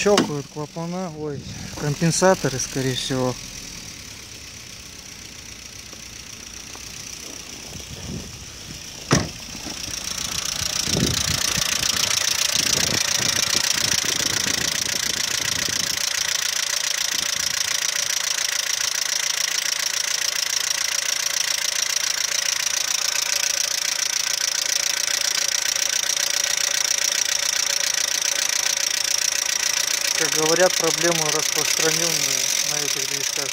Щелкают клапана, ой, компенсаторы, скорее всего. Как говорят, проблемы распространенные на этих движках.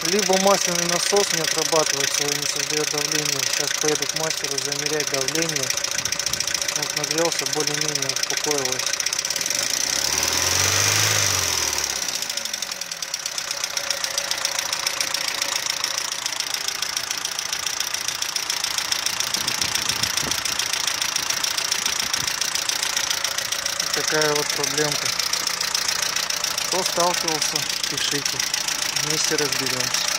Либо масляный насос не отрабатывает свое, не создает давление. Сейчас поеду к мастеру замерять давление. Вот нагрелся, более-менее успокоилось. Такая вот проблемка. Кто сталкивался, пишите. Вместе разберемся.